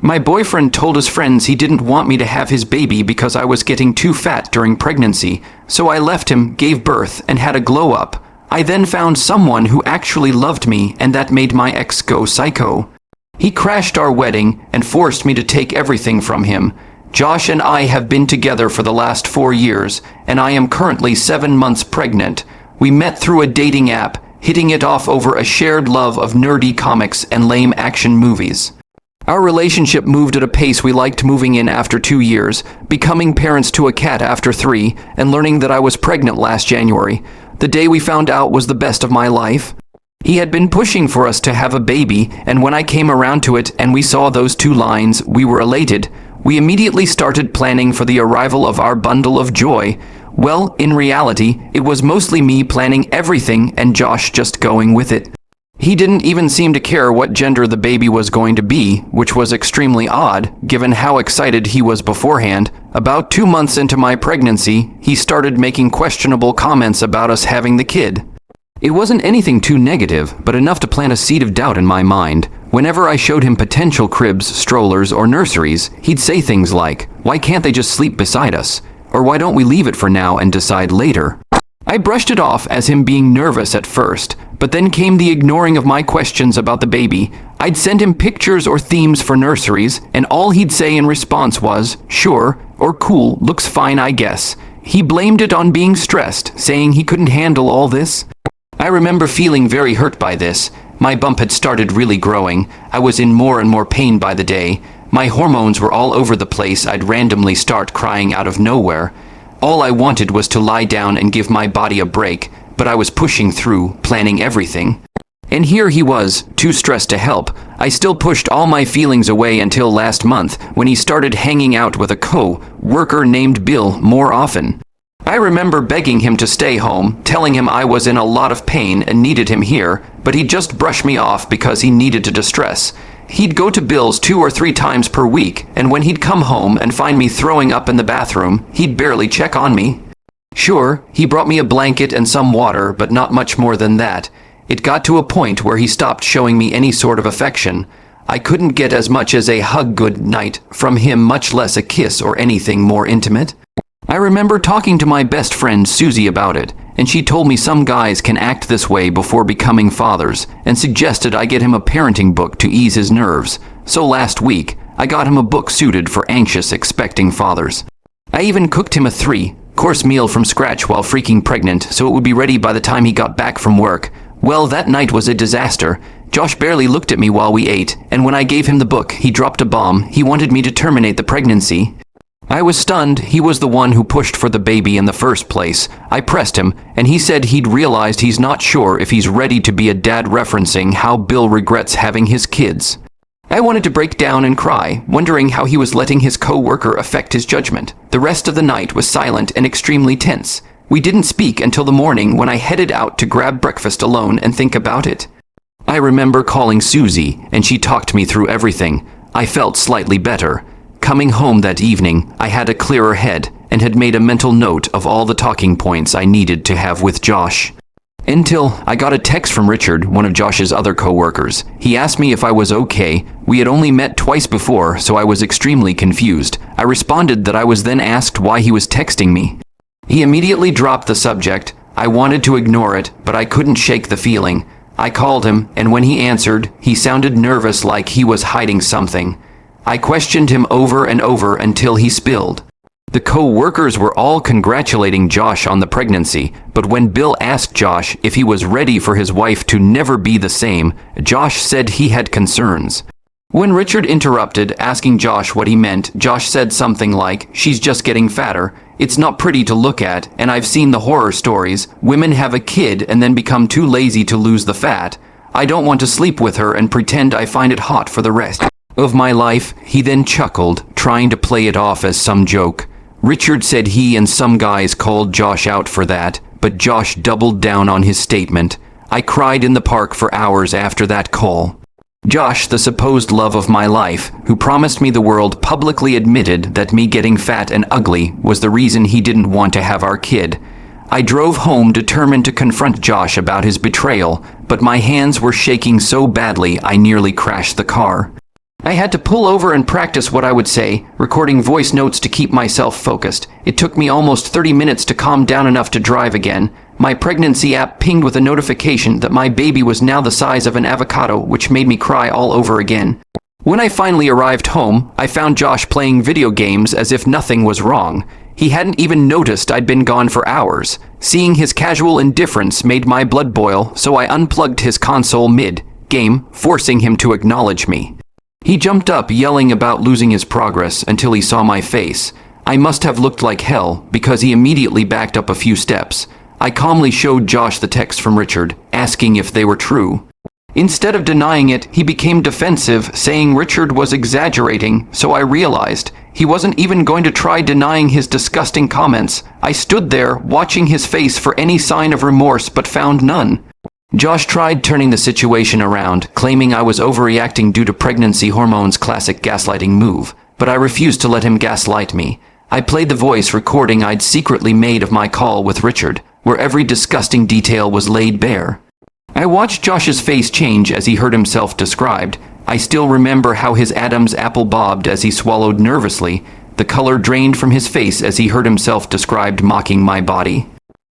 My boyfriend told his friends he didn't want me to have his baby because I was getting too fat during pregnancy, so I left him, gave birth, and had a glow up. I then found someone who actually loved me, and that made my ex go psycho. He crashed our wedding and forced me to take everything from him. Josh and I have been together for the last 4 years, and I am currently 7 months pregnant. We met through a dating app, hitting it off over a shared love of nerdy comics and lame action movies. Our relationship moved at a pace we liked, moving in after 2 years, becoming parents to a cat after 3, and learning that I was pregnant last January. The day we found out was the best of my life. He had been pushing for us to have a baby, and when I came around to it and we saw those 2 lines, we were elated. We immediately started planning for the arrival of our bundle of joy. Well, in reality, it was mostly me planning everything and Josh just going with it. He didn't even seem to care what gender the baby was going to be, which was extremely odd, given how excited he was beforehand. About 2 months into my pregnancy, he started making questionable comments about us having the kid. It wasn't anything too negative, but enough to plant a seed of doubt in my mind. Whenever I showed him potential cribs, strollers, or nurseries, he'd say things like, "Why can't they just sleep beside us? Or why don't we leave it for now and decide later?" I brushed it off as him being nervous at first, but then came the ignoring of my questions about the baby. I'd send him pictures or themes for nurseries, and all he'd say in response was, "Sure," or "Cool, looks fine, I guess." He blamed it on being stressed, saying he couldn't handle all this. I remember feeling very hurt by this. My bump had started really growing. I was in more and more pain by the day. My hormones were all over the place. I'd randomly start crying out of nowhere. All I wanted was to lie down and give my body a break, but I was pushing through, planning everything. And here he was, too stressed to help. I still pushed all my feelings away until last month, when he started hanging out with a co-worker named Bill more often. I remember begging him to stay home, telling him I was in a lot of pain and needed him here, but he'd just brush me off because he needed to distress. He'd go to Bill's 2 or 3 times per week, and when he'd come home and find me throwing up in the bathroom, he'd barely check on me. Sure, he brought me a blanket and some water, but not much more than that. It got to a point where he stopped showing me any sort of affection. I couldn't get as much as a hug good night from him, much less a kiss or anything more intimate. I remember talking to my best friend Susie about it, and she told me some guys can act this way before becoming fathers, and suggested I get him a parenting book to ease his nerves. So last week, I got him a book suited for anxious, expecting fathers. I even cooked him a 3-course meal from scratch while freaking pregnant, so it would be ready by the time he got back from work. Well, that night was a disaster. Josh barely looked at me while we ate, and when I gave him the book, he dropped a bomb. He wanted me to terminate the pregnancy. I was stunned. He was the one who pushed for the baby in the first place. I pressed him, and he said he'd realized he's not sure if he's ready to be a dad, referencing how Bill regrets having his kids. I wanted to break down and cry, wondering how he was letting his co-worker affect his judgment. The rest of the night was silent and extremely tense. We didn't speak until the morning, when I headed out to grab breakfast alone and think about it. I remember calling Susie, and she talked me through everything. I felt slightly better. Coming home that evening, I had a clearer head and had made a mental note of all the talking points I needed to have with Josh. Until I got a text from Richard, one of Josh's other co-workers. He asked me if I was okay. We had only met twice before, so I was extremely confused. I responded that I was then asked why he was texting me. He immediately dropped the subject. I wanted to ignore it, but I couldn't shake the feeling. I called him, and when he answered, he sounded nervous, like he was hiding something. I questioned him over and over until he spilled. The co-workers were all congratulating Josh on the pregnancy, but when Bill asked Josh if he was ready for his wife to never be the same, Josh said he had concerns. When Richard interrupted, asking Josh what he meant, Josh said something like, "She's just getting fatter. It's not pretty to look at, and I've seen the horror stories. Women have a kid and then become too lazy to lose the fat. I don't want to sleep with her and pretend I find it hot for the rest of my life." He then chuckled, trying to play it off as some joke. Richard said he and some guys called Josh out for that, but Josh doubled down on his statement. I cried in the park for hours after that call. Josh, the supposed love of my life, who promised me the world, publicly admitted that me getting fat and ugly was the reason he didn't want to have our kid. I drove home determined to confront Josh about his betrayal, but my hands were shaking so badly I nearly crashed the car. I had to pull over and practice what I would say, recording voice notes to keep myself focused. It took me almost 30 minutes to calm down enough to drive again. My pregnancy app pinged with a notification that my baby was now the size of an avocado, which made me cry all over again. When I finally arrived home, I found Josh playing video games as if nothing was wrong. He hadn't even noticed I'd been gone for hours. Seeing his casual indifference made my blood boil, so I unplugged his console mid-game, forcing him to acknowledge me. He jumped up, yelling about losing his progress until he saw my face. I must have looked like hell, because he immediately backed up a few steps. I calmly showed Josh the text from Richard, asking if they were true. Instead of denying it, he became defensive, saying Richard was exaggerating, so I realized he wasn't even going to try denying his disgusting comments. I stood there, watching his face for any sign of remorse, but found none. Josh tried turning the situation around, claiming I was overreacting due to pregnancy hormones' classic gaslighting move, but I refused to let him gaslight me. I played the voice recording I'd secretly made of my call with Richard, where every disgusting detail was laid bare. I watched Josh's face change as he heard himself described. I still remember how his Adam's apple bobbed as he swallowed nervously. The color drained from his face as he heard himself described mocking my body.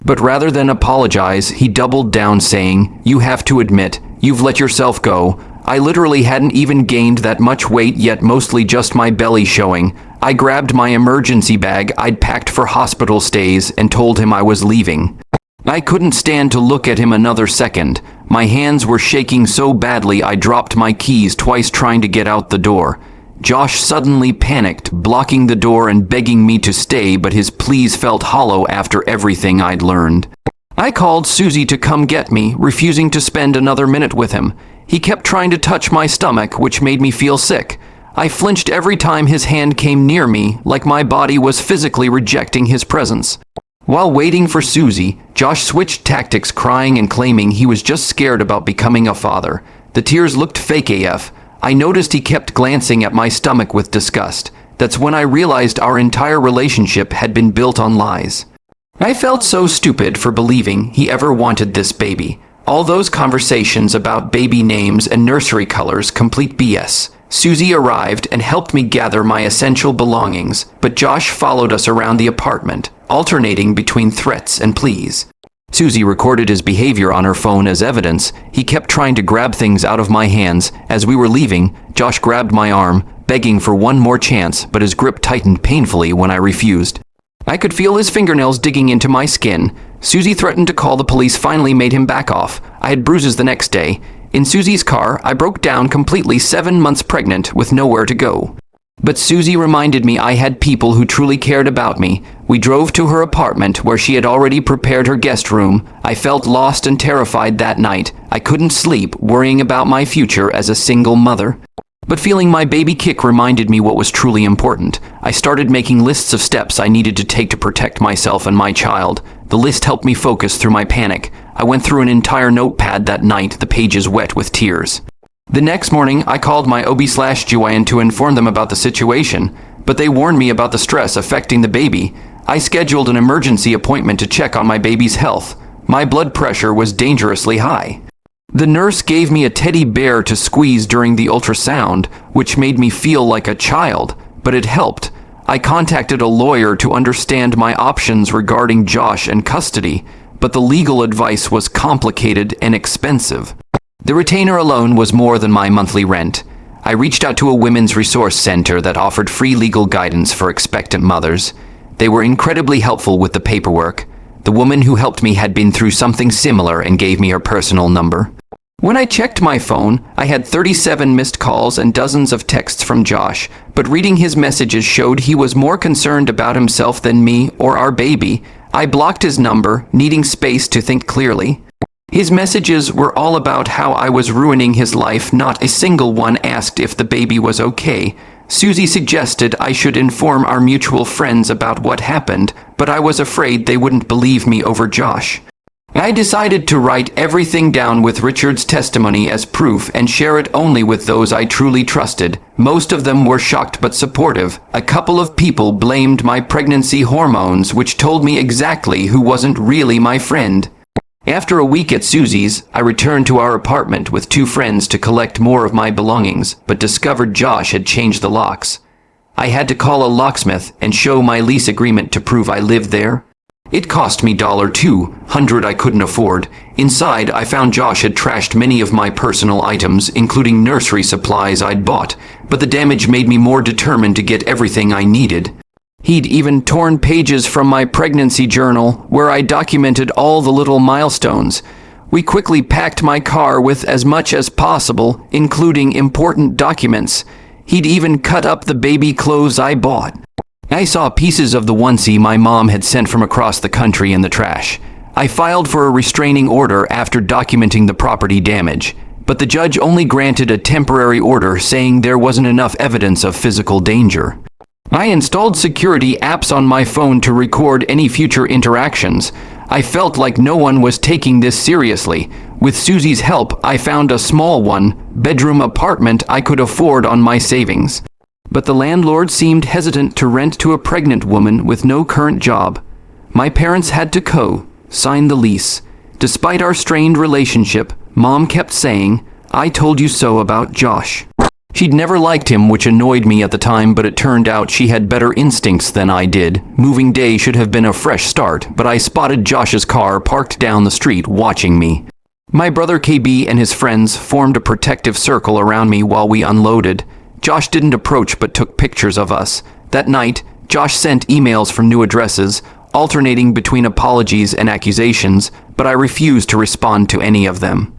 But rather than apologize, he doubled down saying, "You have to admit, you've let yourself go. I literally hadn't even gained that much weight yet, mostly just my belly showing. I grabbed my emergency bag I'd packed for hospital stays and told him I was leaving." I couldn't stand to look at him another second. My hands were shaking so badly I dropped my keys twice trying to get out the door. Josh suddenly panicked, blocking the door and begging me to stay, but his pleas felt hollow after everything I'd learned. I called Susie to come get me, refusing to spend another minute with him. He kept trying to touch my stomach, which made me feel sick. I flinched every time his hand came near me, like my body was physically rejecting his presence. While waiting for Susie, Josh switched tactics, crying and claiming he was just scared about becoming a father. The tears looked fake AF. I noticed he kept glancing at my stomach with disgust. That's when I realized our entire relationship had been built on lies. I felt so stupid for believing he ever wanted this baby. All those conversations about baby names and nursery colors, complete BS. Susie arrived and helped me gather my essential belongings, but Josh followed us around the apartment, alternating between threats and pleas. Susie recorded his behavior on her phone as evidence. He kept trying to grab things out of my hands. As we were leaving, Josh grabbed my arm, begging for one more chance, but his grip tightened painfully when I refused. I could feel his fingernails digging into my skin. Susie threatened to call the police, finally made him back off. I had bruises the next day. In Susie's car, I broke down completely, 7 months pregnant, with nowhere to go. But Susie reminded me I had people who truly cared about me. We drove to her apartment, where she had already prepared her guest room. I felt lost and terrified that night. I couldn't sleep, worrying about my future as a single mother. But feeling my baby kick reminded me what was truly important. I started making lists of steps I needed to take to protect myself and my child. The list helped me focus through my panic. I went through an entire notepad that night, the pages wet with tears. The next morning, I called my OB/GYN to inform them about the situation, but they warned me about the stress affecting the baby. I scheduled an emergency appointment to check on my baby's health. My blood pressure was dangerously high. The nurse gave me a teddy bear to squeeze during the ultrasound, which made me feel like a child, but it helped. I contacted a lawyer to understand my options regarding Josh and custody, but the legal advice was complicated and expensive. The retainer alone was more than my monthly rent. I reached out to a women's resource center that offered free legal guidance for expectant mothers. They were incredibly helpful with the paperwork. The woman who helped me had been through something similar and gave me her personal number. When I checked my phone, I had 37 missed calls and dozens of texts from Josh, but reading his messages showed he was more concerned about himself than me or our baby. I blocked his number, needing space to think clearly. His messages were all about how I was ruining his life. Not a single one asked if the baby was okay. Susie suggested I should inform our mutual friends about what happened, but I was afraid they wouldn't believe me over Josh. I decided to write everything down with Richard's testimony as proof and share it only with those I truly trusted. Most of them were shocked but supportive. A couple of people blamed my pregnancy hormones, which told me exactly who wasn't really my friend. After a week at Susie's, I returned to our apartment with 2 friends to collect more of my belongings, but discovered Josh had changed the locks. I had to call a locksmith and show my lease agreement to prove I lived there. It cost me $200 I couldn't afford. Inside, I found Josh had trashed many of my personal items, including nursery supplies I'd bought, but the damage made me more determined to get everything I needed. He'd even torn pages from my pregnancy journal, where I documented all the little milestones. We quickly packed my car with as much as possible, including important documents. He'd even cut up the baby clothes I bought. I saw pieces of the onesie my mom had sent from across the country in the trash. I filed for a restraining order after documenting the property damage, but the judge only granted a temporary order saying there wasn't enough evidence of physical danger. I installed security apps on my phone to record any future interactions. I felt like no one was taking this seriously. With Susie's help, I found a small one-bedroom apartment I could afford on my savings. But the landlord seemed hesitant to rent to a pregnant woman with no current job. My parents had to co-sign the lease. Despite our strained relationship, Mom kept saying, "I told you so about Josh." She'd never liked him, which annoyed me at the time, but it turned out she had better instincts than I did. Moving day should have been a fresh start, but I spotted Josh's car parked down the street watching me. My brother KB and his friends formed a protective circle around me while we unloaded. Josh didn't approach but took pictures of us. That night, Josh sent emails from new addresses, alternating between apologies and accusations, but I refused to respond to any of them.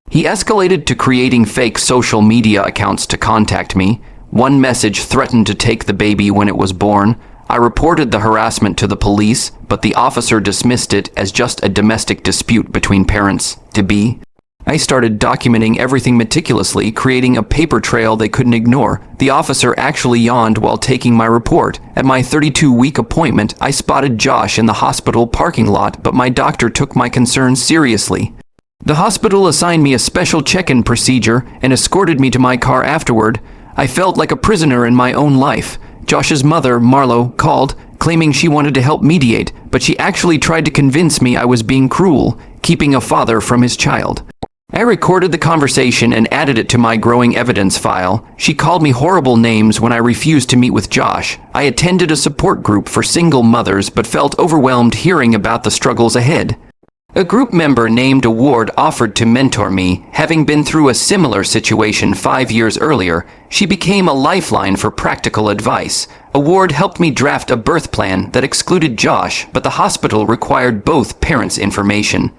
He escalated to creating fake social media accounts to contact me. One message threatened to take the baby when it was born. I reported the harassment to the police, but the officer dismissed it as just a domestic dispute between parents-to-be. I started documenting everything meticulously, creating a paper trail they couldn't ignore. The officer actually yawned while taking my report. At my 32-week appointment, I spotted Josh in the hospital parking lot, but my doctor took my concerns seriously. The hospital assigned me a special check-in procedure and escorted me to my car afterward. I felt like a prisoner in my own life. Josh's mother, Marlo, called, claiming she wanted to help mediate, but she actually tried to convince me I was being cruel, keeping a father from his child. I recorded the conversation and added it to my growing evidence file. She called me horrible names when I refused to meet with Josh. I attended a support group for single mothers but felt overwhelmed hearing about the struggles ahead. A group member named Award offered to mentor me. Having been through a similar situation 5 years earlier, she became a lifeline for practical advice. Award helped me draft a birth plan that excluded Josh, but the hospital required both parents' information.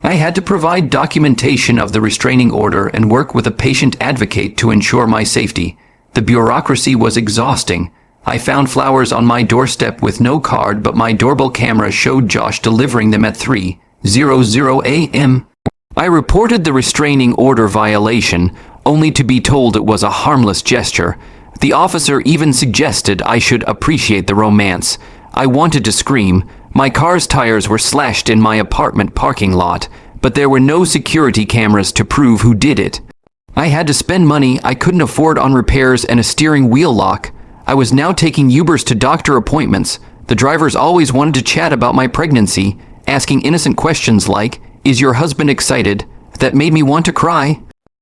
I had to provide documentation of the restraining order and work with a patient advocate to ensure my safety. The bureaucracy was exhausting. I found flowers on my doorstep with no card, but my doorbell camera showed Josh delivering them at 3:00 a.m. I reported the restraining order violation, only to be told it was a harmless gesture. The officer even suggested I should appreciate the romance. I wanted to scream. My car's tires were slashed in my apartment parking lot, but there were no security cameras to prove who did it. I had to spend money I couldn't afford on repairs and a steering wheel lock. I was now taking Ubers to doctor appointments. The drivers always wanted to chat about my pregnancy, asking innocent questions like, "Is your husband excited?" That made me want to cry.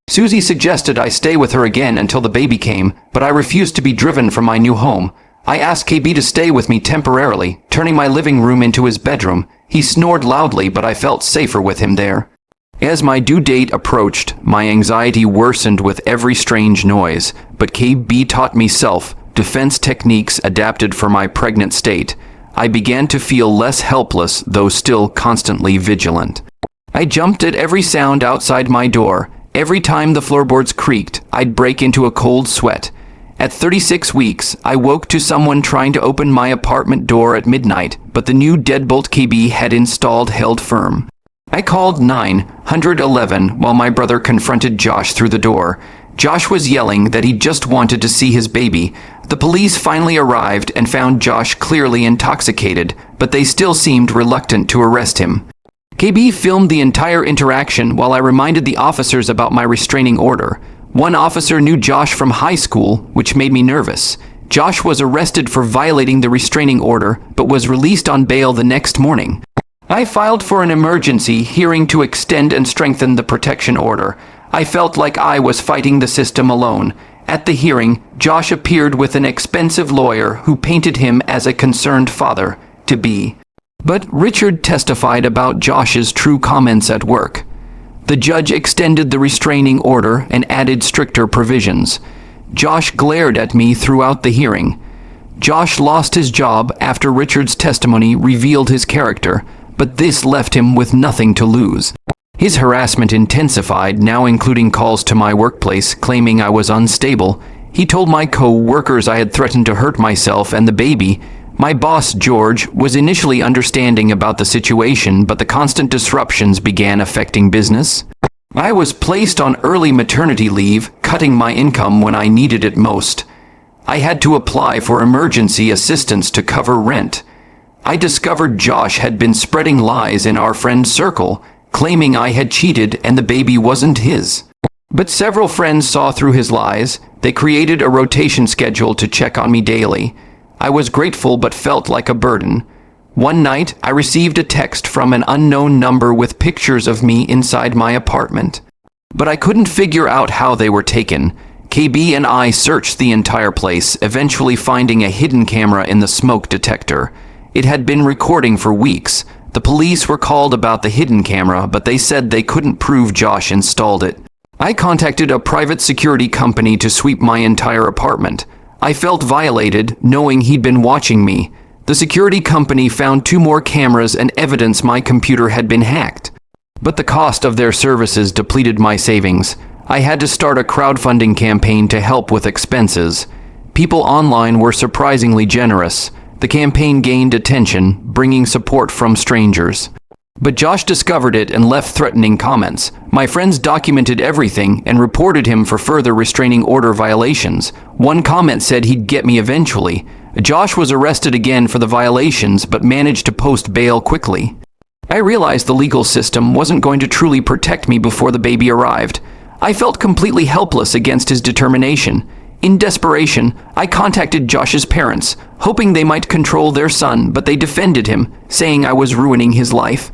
Susie suggested I stay with her again until the baby came, but I refused to be driven from my new home. I asked KB to stay with me temporarily, turning my living room into his bedroom. He snored loudly, but I felt safer with him there. As my due date approached, my anxiety worsened with every strange noise, but KB taught me self-defense techniques adapted for my pregnant state. I began to feel less helpless, though still constantly vigilant. I jumped at every sound outside my door. Every time the floorboards creaked, I'd break into a cold sweat. At 36 weeks, I woke to someone trying to open my apartment door at midnight, but the new deadbolt KB had installed held firm. I called 911 while my brother confronted Josh through the door. Josh was yelling that he just wanted to see his baby. The police finally arrived and found Josh clearly intoxicated, but they still seemed reluctant to arrest him. KB filmed the entire interaction while I reminded the officers about my restraining order. One officer knew Josh from high school, which made me nervous. Josh was arrested for violating the restraining order, but was released on bail the next morning. I filed for an emergency hearing to extend and strengthen the protection order. I felt like I was fighting the system alone. At the hearing, Josh appeared with an expensive lawyer who painted him as a concerned father-to-be. But Richard testified about Josh's true comments at work. The judge extended the restraining order and added stricter provisions. Josh glared at me throughout the hearing. Josh lost his job after Richard's testimony revealed his character, but this left him with nothing to lose. His harassment intensified, now including calls to my workplace claiming I was unstable. He told my co-workers I had threatened to hurt myself and the baby. My boss, George, was initially understanding about the situation, but the constant disruptions began affecting business. I was placed on early maternity leave, cutting my income when I needed it most. I had to apply for emergency assistance to cover rent. I discovered Josh had been spreading lies in our friend circle, claiming I had cheated and the baby wasn't his. But several friends saw through his lies. They created a rotation schedule to check on me daily. I was grateful but felt like a burden. One night, I received a text from an unknown number with pictures of me inside my apartment. But I couldn't figure out how they were taken. KB and I searched the entire place, eventually finding a hidden camera in the smoke detector. It had been recording for weeks. The police were called about the hidden camera, but they said they couldn't prove Josh installed it. I contacted a private security company to sweep my entire apartment. I felt violated, knowing he'd been watching me. The security company found 2 more cameras and evidence my computer had been hacked. But the cost of their services depleted my savings. I had to start a crowdfunding campaign to help with expenses. People online were surprisingly generous. The campaign gained attention, bringing support from strangers. But Josh discovered it and left threatening comments. My friends documented everything and reported him for further restraining order violations. One comment said he'd get me eventually. Josh was arrested again for the violations, but managed to post bail quickly. I realized the legal system wasn't going to truly protect me before the baby arrived. I felt completely helpless against his determination. In desperation, I contacted Josh's parents, hoping they might control their son, but they defended him, saying I was ruining his life.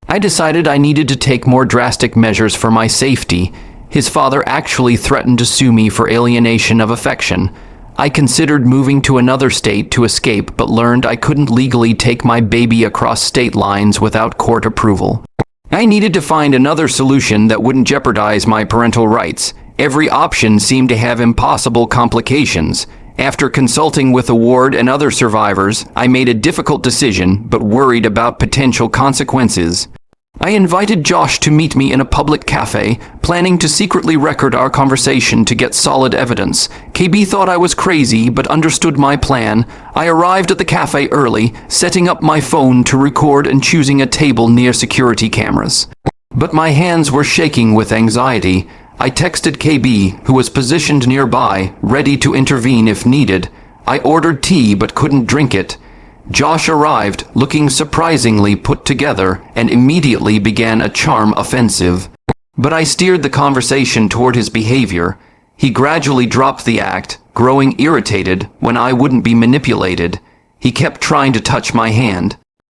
I decided I needed to take more drastic measures for my safety. His father actually threatened to sue me for alienation of affection. I considered moving to another state to escape, but learned I couldn't legally take my baby across state lines without court approval. I needed to find another solution that wouldn't jeopardize my parental rights. Every option seemed to have impossible complications. After consulting with the ward and other survivors, I made a difficult decision, but worried about potential consequences. I invited Josh to meet me in a public cafe, planning to secretly record our conversation to get solid evidence. KB thought I was crazy, but understood my plan. I arrived at the cafe early, setting up my phone to record and choosing a table near security cameras. But my hands were shaking with anxiety. I texted KB, who was positioned nearby, ready to intervene if needed. I ordered tea but couldn't drink it. Josh arrived, looking surprisingly put together, and immediately began a charm offensive. But I steered the conversation toward his behavior. He gradually dropped the act, growing irritated when I wouldn't be manipulated. He kept trying to touch my hand.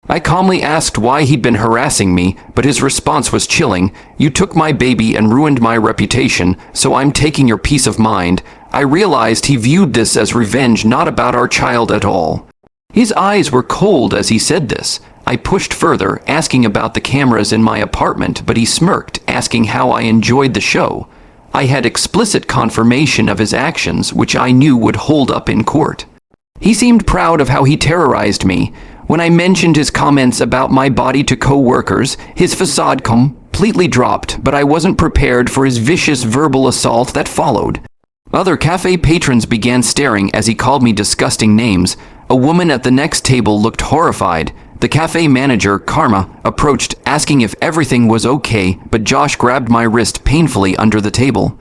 I calmly asked why he'd been harassing me, but his response was chilling. "You took my baby and ruined my reputation, so I'm taking your peace of mind." I realized he viewed this as revenge, not about our child at all. His eyes were cold as he said this. I pushed further, asking about the cameras in my apartment, but he smirked, asking how I enjoyed the show. I had explicit confirmation of his actions, which I knew would hold up in court. He seemed proud of how he terrorized me. When I mentioned his comments about my body to co-workers, his facade completely dropped, but I wasn't prepared for his vicious verbal assault that followed. Other cafe patrons began staring as he called me disgusting names. A woman at the next table looked horrified. The cafe manager, Karma, approached, asking if everything was okay, but Josh grabbed my wrist painfully under the table.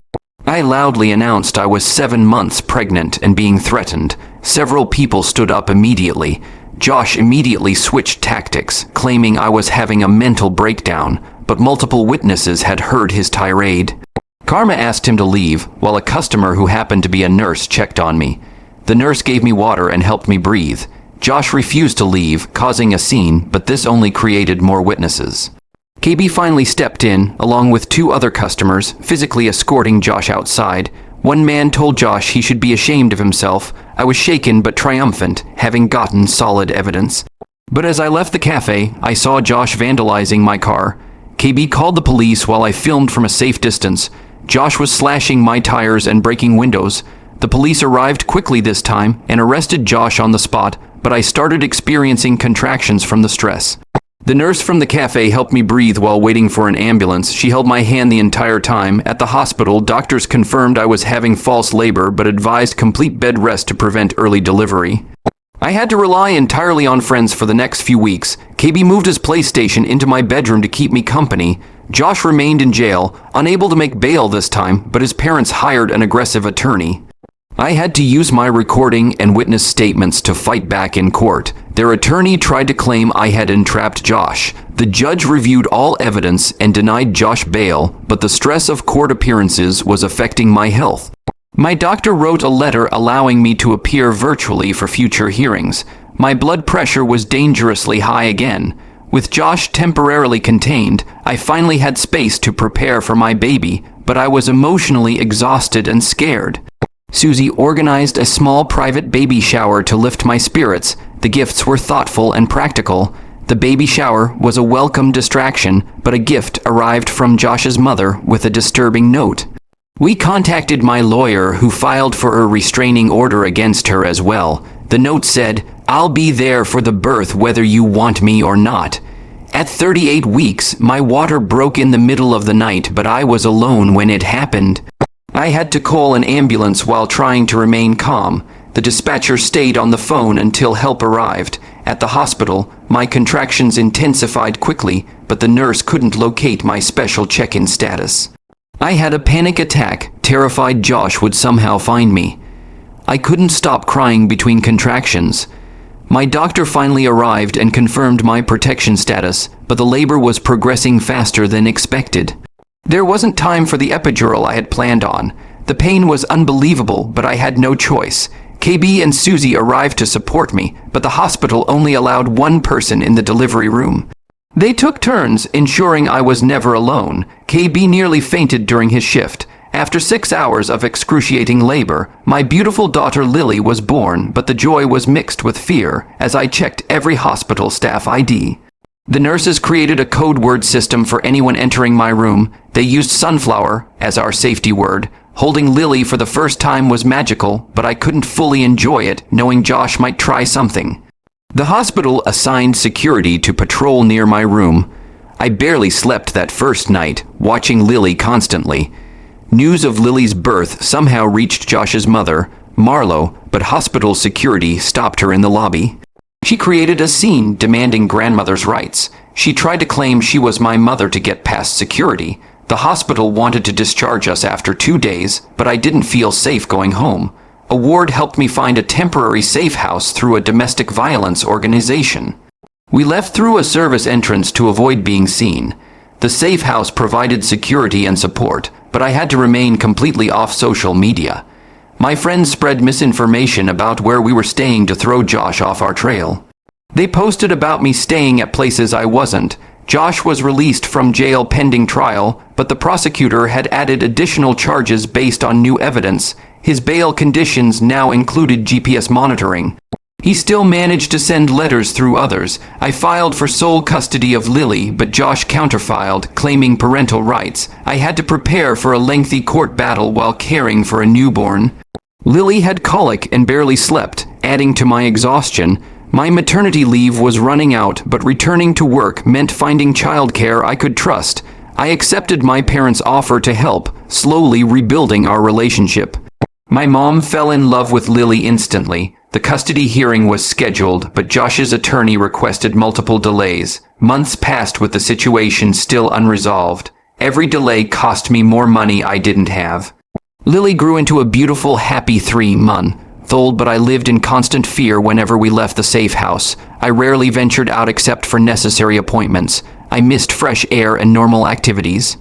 I loudly announced I was 7 months pregnant and being threatened. Several people stood up immediately. Josh immediately switched tactics, claiming I was having a mental breakdown, but multiple witnesses had heard his tirade. Karma asked him to leave, while a customer who happened to be a nurse checked on me. The nurse gave me water and helped me breathe. Josh refused to leave, causing a scene, but this only created more witnesses. KB finally stepped in, along with 2 other customers, physically escorting Josh outside. One man told Josh he should be ashamed of himself. I was shaken but triumphant, having gotten solid evidence. But as I left the cafe, I saw Josh vandalizing my car. KB called the police while I filmed from a safe distance. Josh was slashing my tires and breaking windows. The police arrived quickly this time and arrested Josh on the spot, but I started experiencing contractions from the stress. The nurse from the cafe helped me breathe while waiting for an ambulance. She held my hand the entire time. At the hospital, doctors confirmed I was having false labor but advised complete bed rest to prevent early delivery. I had to rely entirely on friends for the next few weeks. KB moved his PlayStation into my bedroom to keep me company. Josh remained in jail, unable to make bail this time, but his parents hired an aggressive attorney. I had to use my recording and witness statements to fight back in court. Their attorney tried to claim I had entrapped Josh. The judge reviewed all evidence and denied Josh bail, but the stress of court appearances was affecting my health. My doctor wrote a letter allowing me to appear virtually for future hearings. My blood pressure was dangerously high again. With Josh temporarily contained, I finally had space to prepare for my baby, but I was emotionally exhausted and scared. Susie organized a small private baby shower to lift my spirits. The gifts were thoughtful and practical. The baby shower was a welcome distraction, but a gift arrived from Josh's mother with a disturbing note. We contacted my lawyer, who filed for a restraining order against her as well. The note said, "I'll be there for the birth whether you want me or not." At 38 weeks, my water broke in the middle of the night, but I was alone when it happened. I had to call an ambulance while trying to remain calm. The dispatcher stayed on the phone until help arrived. At the hospital, my contractions intensified quickly, but the nurse couldn't locate my special check-in status. I had a panic attack, terrified Josh would somehow find me. I couldn't stop crying between contractions. My doctor finally arrived and confirmed my protection status, but the labor was progressing faster than expected. There wasn't time for the epidural I had planned on. The pain was unbelievable, but I had no choice. KB and Susie arrived to support me, but the hospital only allowed one person in the delivery room. They took turns, ensuring I was never alone. KB nearly fainted during his shift. After 6 hours of excruciating labor, my beautiful daughter Lily was born, but the joy was mixed with fear as I checked every hospital staff ID. The nurses created a code word system for anyone entering my room. They used sunflower as our safety word. Holding Lily for the first time was magical, but I couldn't fully enjoy it, knowing Josh might try something. The hospital assigned security to patrol near my room. I barely slept that first night, watching Lily constantly. News of Lily's birth somehow reached Josh's mother, Marlo, but hospital security stopped her in the lobby. She created a scene demanding grandmother's rights. She tried to claim she was my mother to get past security. The hospital wanted to discharge us after 2 days, but I didn't feel safe going home. A ward helped me find a temporary safe house through a domestic violence organization. We left through a service entrance to avoid being seen. The safe house provided security and support, but I had to remain completely off social media. My friends spread misinformation about where we were staying to throw Josh off our trail. They posted about me staying at places I wasn't. Josh was released from jail pending trial, but the prosecutor had added additional charges based on new evidence. His bail conditions now included GPS monitoring. He still managed to send letters through others. I filed for sole custody of Lily, but Josh counterfiled, claiming parental rights. I had to prepare for a lengthy court battle while caring for a newborn. Lily had colic and barely slept, adding to my exhaustion. My maternity leave was running out, but returning to work meant finding childcare I could trust. I accepted my parents' offer to help, slowly rebuilding our relationship. My mom fell in love with Lily instantly. The custody hearing was scheduled, but Josh's attorney requested multiple delays. Months passed with the situation still unresolved. Every delay cost me more money I didn't have. Lily grew into a beautiful, happy 3-month-old, but I lived in constant fear whenever we left the safe house. I rarely ventured out except for necessary appointments. I missed fresh air and normal activities.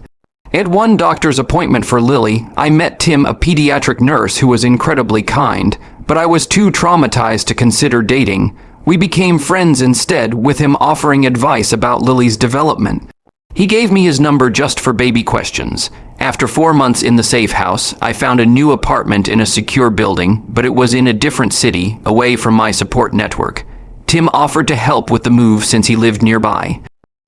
At one doctor's appointment for Lily, I met Tim, a pediatric nurse who was incredibly kind, but I was too traumatized to consider dating. We became friends instead, with him offering advice about Lily's development. He gave me his number just for baby questions. After 4 months in the safe house, I found a new apartment in a secure building, but it was in a different city, away from my support network. Tim offered to help with the move since he lived nearby.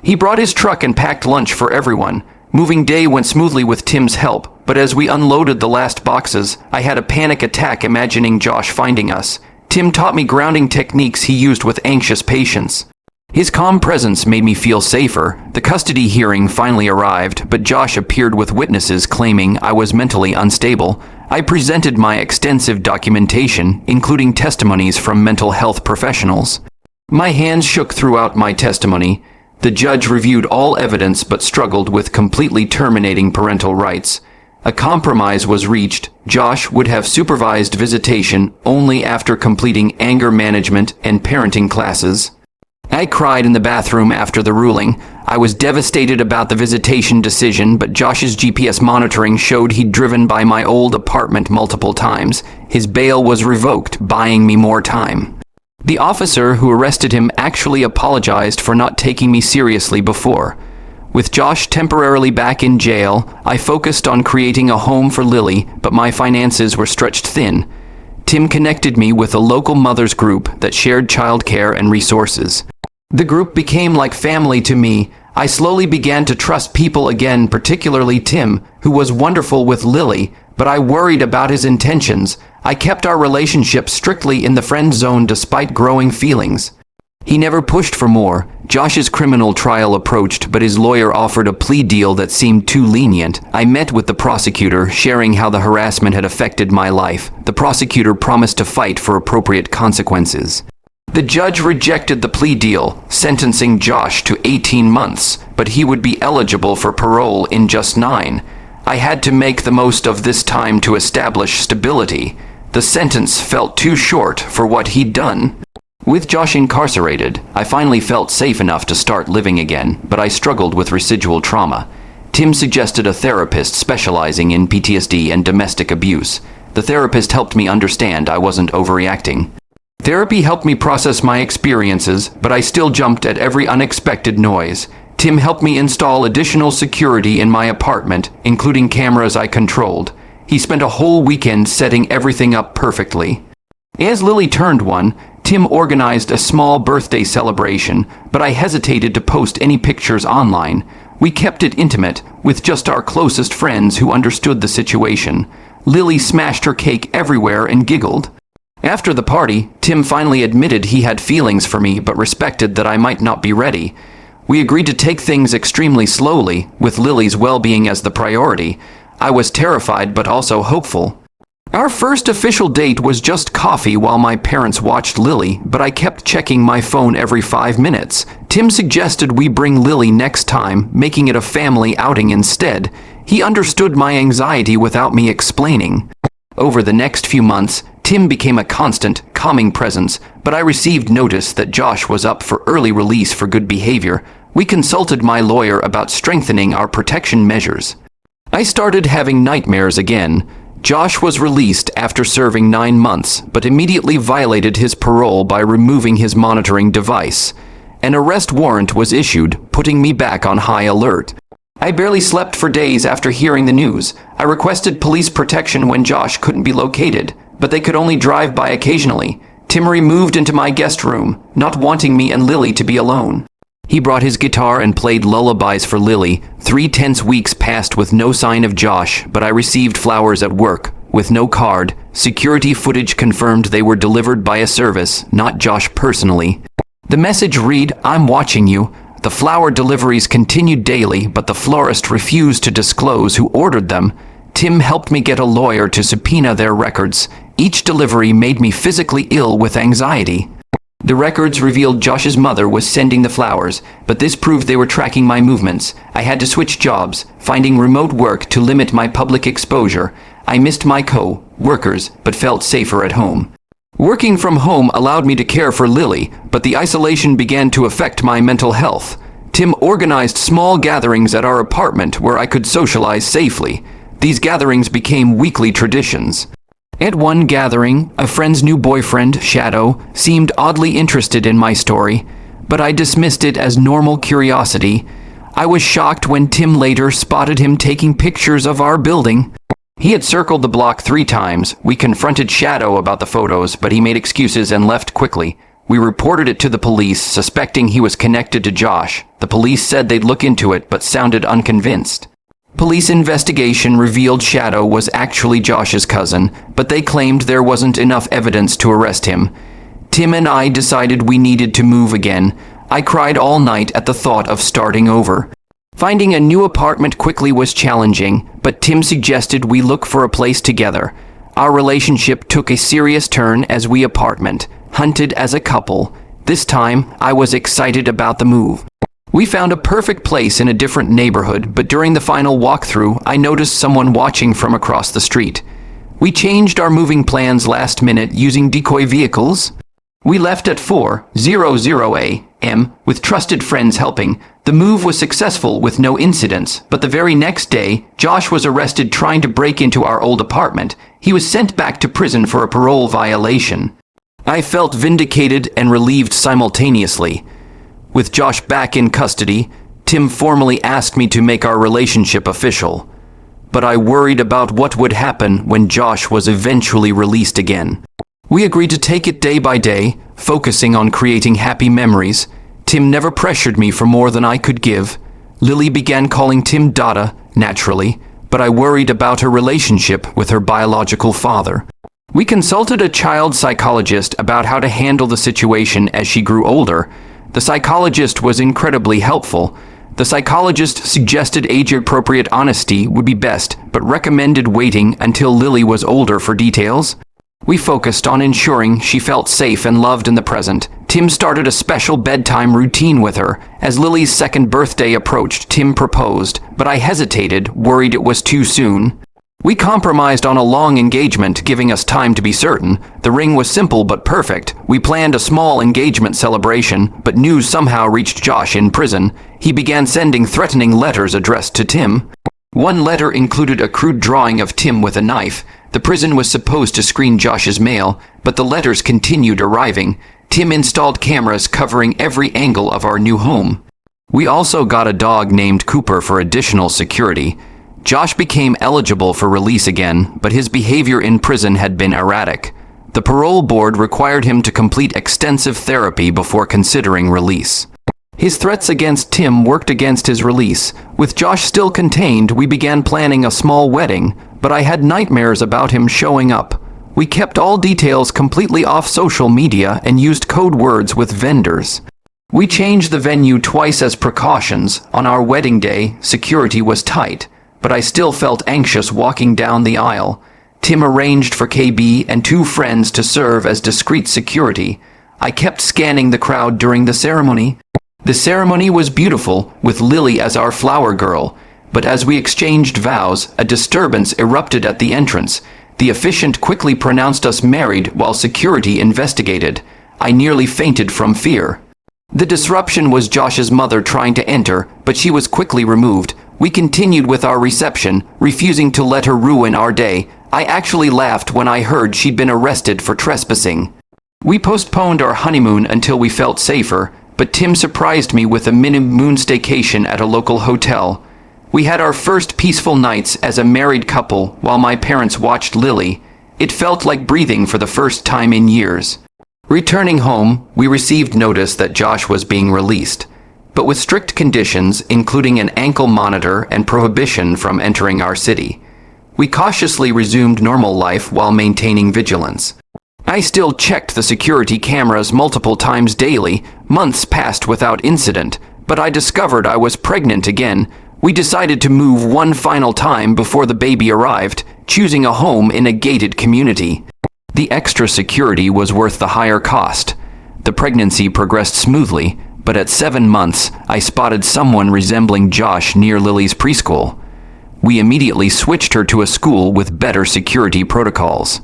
He brought his truck and packed lunch for everyone. Moving day went smoothly with Tim's help, but as we unloaded the last boxes, I had a panic attack imagining Josh finding us. Tim taught me grounding techniques he used with anxious patients. His calm presence made me feel safer. The custody hearing finally arrived, but Josh appeared with witnesses claiming I was mentally unstable. I presented my extensive documentation, including testimonies from mental health professionals. My hands shook throughout my testimony. The judge reviewed all evidence but struggled with completely terminating parental rights. A compromise was reached. Josh would have supervised visitation only after completing anger management and parenting classes. I cried in the bathroom after the ruling. I was devastated about the visitation decision, but Josh's GPS monitoring showed he'd driven by my old apartment multiple times. His bail was revoked, buying me more time. The officer who arrested him actually apologized for not taking me seriously before. With Josh temporarily back in jail, I focused on creating a home for Lily, but my finances were stretched thin. Tim connected me with a local mothers group that shared childcare and resources. The group became like family to me. I slowly began to trust people again, particularly Tim, who was wonderful with Lily, but I worried about his intentions. I kept our relationship strictly in the friend zone despite growing feelings. He never pushed for more. Josh's criminal trial approached, but his lawyer offered a plea deal that seemed too lenient. I met with the prosecutor, sharing how the harassment had affected my life. The prosecutor promised to fight for appropriate consequences. The judge rejected the plea deal, sentencing Josh to 18 months, but he would be eligible for parole in just 9. I had to make the most of this time to establish stability. The sentence felt too short for what he'd done. With Josh incarcerated, I finally felt safe enough to start living again, but I struggled with residual trauma. Tim suggested a therapist specializing in PTSD and domestic abuse. The therapist helped me understand I wasn't overreacting. Therapy helped me process my experiences, but I still jumped at every unexpected noise. Tim helped me install additional security in my apartment, including cameras I controlled. He spent a whole weekend setting everything up perfectly. As Lily turned 1, Tim organized a small birthday celebration, but I hesitated to post any pictures online. We kept it intimate, with just our closest friends who understood the situation. Lily smashed her cake everywhere and giggled. After the party, Tim finally admitted he had feelings for me but respected that I might not be ready. We agreed to take things extremely slowly, with Lily's well-being as the priority. I was terrified but also hopeful. Our first official date was just coffee while my parents watched Lily, but I kept checking my phone every 5 minutes. Tim suggested we bring Lily next time, making it a family outing instead. He understood my anxiety without me explaining. Over the next few months, Tim became a constant, calming presence, but I received notice that Josh was up for early release for good behavior. We consulted my lawyer about strengthening our protection measures. I started having nightmares again. Josh was released after serving 9 months, but immediately violated his parole by removing his monitoring device. An arrest warrant was issued, putting me back on high alert. I barely slept for days after hearing the news. I requested police protection when Josh couldn't be located, but they could only drive by occasionally. Timmery moved into my guest room, not wanting me and Lily to be alone. He brought his guitar and played lullabies for Lily. 3 tense weeks passed with no sign of Josh, but I received flowers at work, with no card. Security footage confirmed they were delivered by a service, not Josh personally. The message read, "I'm watching you." The flower deliveries continued daily, but the florist refused to disclose who ordered them. Tim helped me get a lawyer to subpoena their records. Each delivery made me physically ill with anxiety. The records revealed Josh's mother was sending the flowers, but this proved they were tracking my movements. I had to switch jobs, finding remote work to limit my public exposure. I missed my co-workers, but felt safer at home. Working from home allowed me to care for Lily, but the isolation began to affect my mental health. Tim organized small gatherings at our apartment where I could socialize safely. These gatherings became weekly traditions. At one gathering, a friend's new boyfriend, Shadow, seemed oddly interested in my story, but I dismissed it as normal curiosity. I was shocked when Tim later spotted him taking pictures of our building. He had circled the block 3 times. We confronted Shadow about the photos, but he made excuses and left quickly. We reported it to the police, suspecting he was connected to Josh. The police said they'd look into it, but sounded unconvinced. Police investigation revealed Shadow was actually Josh's cousin, but they claimed there wasn't enough evidence to arrest him. Tim and I decided we needed to move again. I cried all night at the thought of starting over. Finding a new apartment quickly was challenging, but Tim suggested we look for a place together. Our relationship took a serious turn as we hunted as a couple. This time, I was excited about the move. We found a perfect place in a different neighborhood, but during the final walkthrough, I noticed someone watching from across the street. We changed our moving plans last minute using decoy vehicles. We left at 4:00 a.m. with trusted friends helping. The move was successful with no incidents, but the very next day, Josh was arrested trying to break into our old apartment. He was sent back to prison for a parole violation. I felt vindicated and relieved simultaneously. With Josh back in custody, Tim formally asked me to make our relationship official. But I worried about what would happen when Josh was eventually released again. We agreed to take it day by day, focusing on creating happy memories. Tim never pressured me for more than I could give. Lily began calling Tim Dada, naturally, but I worried about her relationship with her biological father. We consulted a child psychologist about how to handle the situation as she grew older. The psychologist was incredibly helpful. The psychologist suggested age-appropriate honesty would be best, but recommended waiting until Lily was older for details. We focused on ensuring she felt safe and loved in the present. Tim started a special bedtime routine with her. As Lily's 2nd birthday approached, Tim proposed, but I hesitated, worried it was too soon. We compromised on a long engagement, giving us time to be certain. The ring was simple but perfect. We planned a small engagement celebration, but news somehow reached Josh in prison. He began sending threatening letters addressed to Tim. One letter included a crude drawing of Tim with a knife. The prison was supposed to screen Josh's mail, but the letters continued arriving. Tim installed cameras covering every angle of our new home. We also got a dog named Cooper for additional security. Josh became eligible for release again, but his behavior in prison had been erratic. The parole board required him to complete extensive therapy before considering release. His threats against Tim worked against his release. With Josh still contained, we began planning a small wedding, but I had nightmares about him showing up. We kept all details completely off social media and used code words with vendors. We changed the venue twice as precautions. On our wedding day, security was tight, but I still felt anxious walking down the aisle. Tim arranged for KB and 2 friends to serve as discreet security. I kept scanning the crowd during the ceremony. The ceremony was beautiful, with Lily as our flower girl, but as we exchanged vows, a disturbance erupted at the entrance. The officiant quickly pronounced us married while security investigated. I nearly fainted from fear. The disruption was Josh's mother trying to enter, but she was quickly removed. We continued with our reception, refusing to let her ruin our day. I actually laughed when I heard she'd been arrested for trespassing. We postponed our honeymoon until we felt safer, but Tim surprised me with a mini-moon staycation at a local hotel. We had our first peaceful nights as a married couple while my parents watched Lily. It felt like breathing for the first time in years. Returning home, we received notice that Josh was being released, but with strict conditions, including an ankle monitor and prohibition from entering our city. We cautiously resumed normal life while maintaining vigilance. I still checked the security cameras multiple times daily. Months passed without incident, but I discovered I was pregnant again. We decided to move one final time before the baby arrived, choosing a home in a gated community. The extra security was worth the higher cost. The pregnancy progressed smoothly, but at 7 months, I spotted someone resembling Josh near Lily's preschool. We immediately switched her to a school with better security protocols.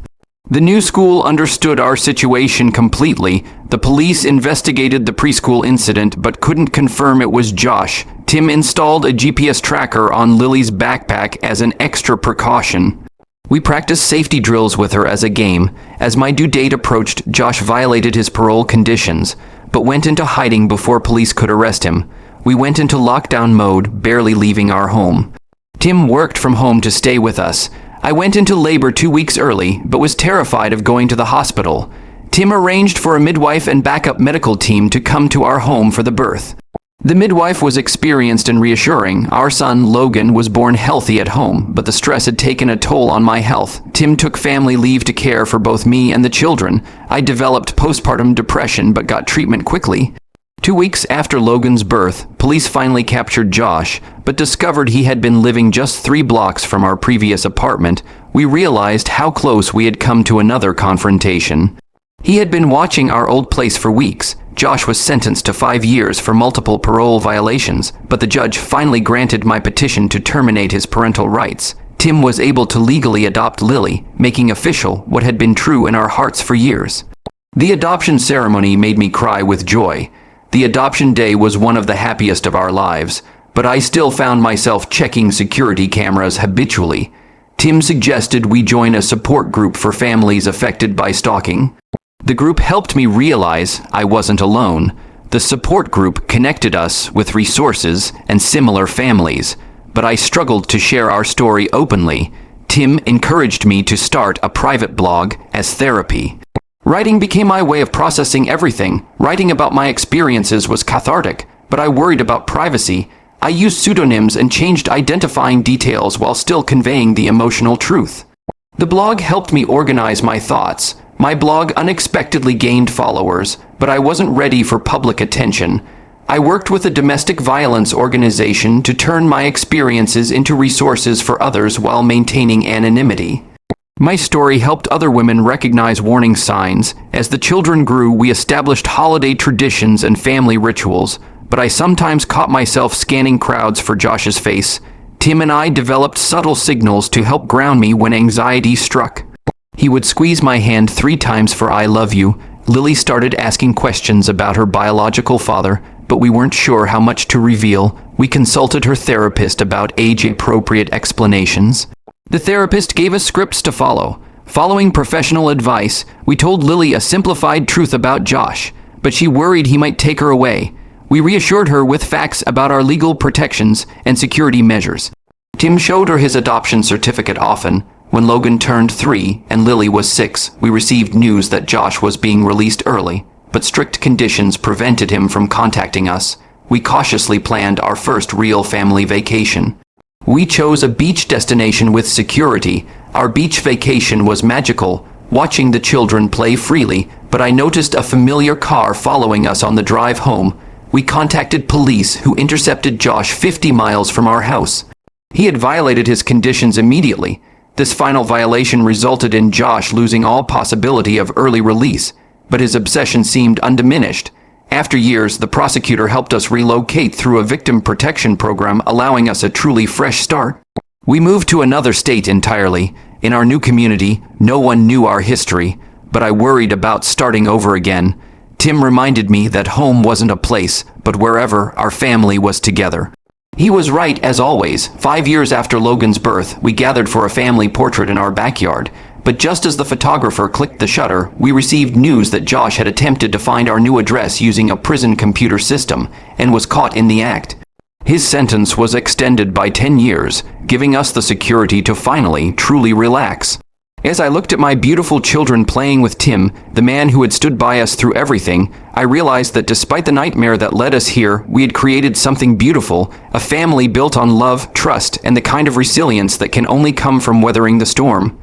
The new school understood our situation completely. The police investigated the preschool incident but couldn't confirm it was Josh. Tim installed a GPS tracker on Lily's backpack as an extra precaution. We practiced safety drills with her as a game. As my due date approached, Josh violated his parole conditions, but went into hiding before police could arrest him. We went into lockdown mode, barely leaving our home. Tim worked from home to stay with us. I went into labor 2 weeks early, but was terrified of going to the hospital. Tim arranged for a midwife and backup medical team to come to our home for the birth. The midwife was experienced and reassuring. Our son, Logan, was born healthy at home, but the stress had taken a toll on my health. Tim took family leave to care for both me and the children. I developed postpartum depression but got treatment quickly. 2 weeks after Logan's birth, police finally captured Josh, but discovered he had been living just 3 blocks from our previous apartment. We realized how close we had come to another confrontation. He had been watching our old place for weeks. Josh was sentenced to 5 years for multiple parole violations, but the judge finally granted my petition to terminate his parental rights. Tim was able to legally adopt Lily, making official what had been true in our hearts for years. The adoption ceremony made me cry with joy. The adoption day was one of the happiest of our lives, but I still found myself checking security cameras habitually. Tim suggested we join a support group for families affected by stalking. The group helped me realize I wasn't alone. The support group connected us with resources and similar families, but I struggled to share our story openly. Tim encouraged me to start a private blog as therapy. Writing became my way of processing everything. Writing about my experiences was cathartic, but I worried about privacy. I used pseudonyms and changed identifying details while still conveying the emotional truth. The blog helped me organize my thoughts. My blog unexpectedly gained followers, but I wasn't ready for public attention. I worked with a domestic violence organization to turn my experiences into resources for others while maintaining anonymity. My story helped other women recognize warning signs. As the children grew, we established holiday traditions and family rituals, but I sometimes caught myself scanning crowds for Josh's face. Tim and I developed subtle signals to help ground me when anxiety struck. He would squeeze my hand 3 times for "I love you." Lily started asking questions about her biological father, but we weren't sure how much to reveal. We consulted her therapist about age-appropriate explanations. The therapist gave us scripts to follow. Following professional advice, we told Lily a simplified truth about Josh, but she worried he might take her away. We reassured her with facts about our legal protections and security measures. Tim showed her his adoption certificate often. When Logan turned 3 and Lily was 6, we received news that Josh was being released early, but strict conditions prevented him from contacting us. We cautiously planned our first real family vacation. We chose a beach destination with security. Our beach vacation was magical, watching the children play freely, but I noticed a familiar car following us on the drive home. We contacted police, who intercepted Josh 50 miles from our house. He had violated his conditions immediately. This final violation resulted in Josh losing all possibility of early release, but his obsession seemed undiminished. After years, the prosecutor helped us relocate through a victim protection program, allowing us a truly fresh start. We moved to another state entirely. In our new community, no one knew our history, but I worried about starting over again. Tim reminded me that home wasn't a place, but wherever our family was together. He was right, as always. 5 years after Logan's birth, we gathered for a family portrait in our backyard. But just as the photographer clicked the shutter, we received news that Josh had attempted to find our new address using a prison computer system, and was caught in the act. His sentence was extended by 10 years, giving us the security to finally, truly relax. As I looked at my beautiful children playing with Tim, the man who had stood by us through everything, I realized that despite the nightmare that led us here, we had created something beautiful, a family built on love, trust, and the kind of resilience that can only come from weathering the storm.